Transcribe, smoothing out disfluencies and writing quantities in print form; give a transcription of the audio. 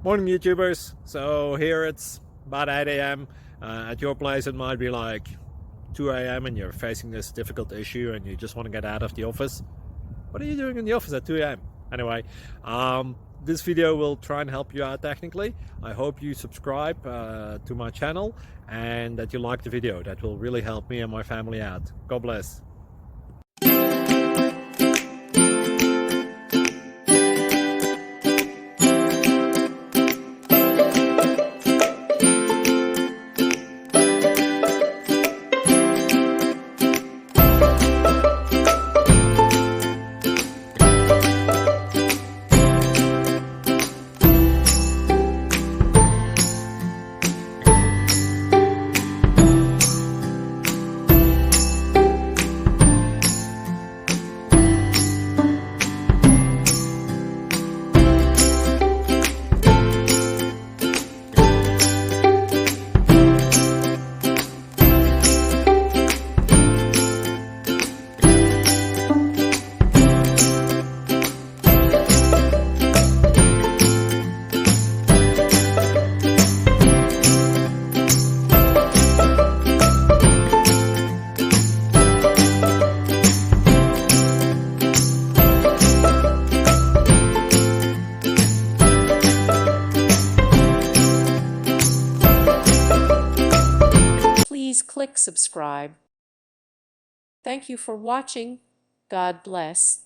Morning YouTubers. So here it's about 8 a.m. At your place it might be like 2 a.m. and you're facing this difficult issue and you just want to get out of the office. What are you doing in the office at 2 a.m.? Anyway, this video will try and help you out technically. I hope you subscribe to my channel and that you like the video. That will really help me and my family out. God bless. Please click subscribe. Thank you for watching. God bless.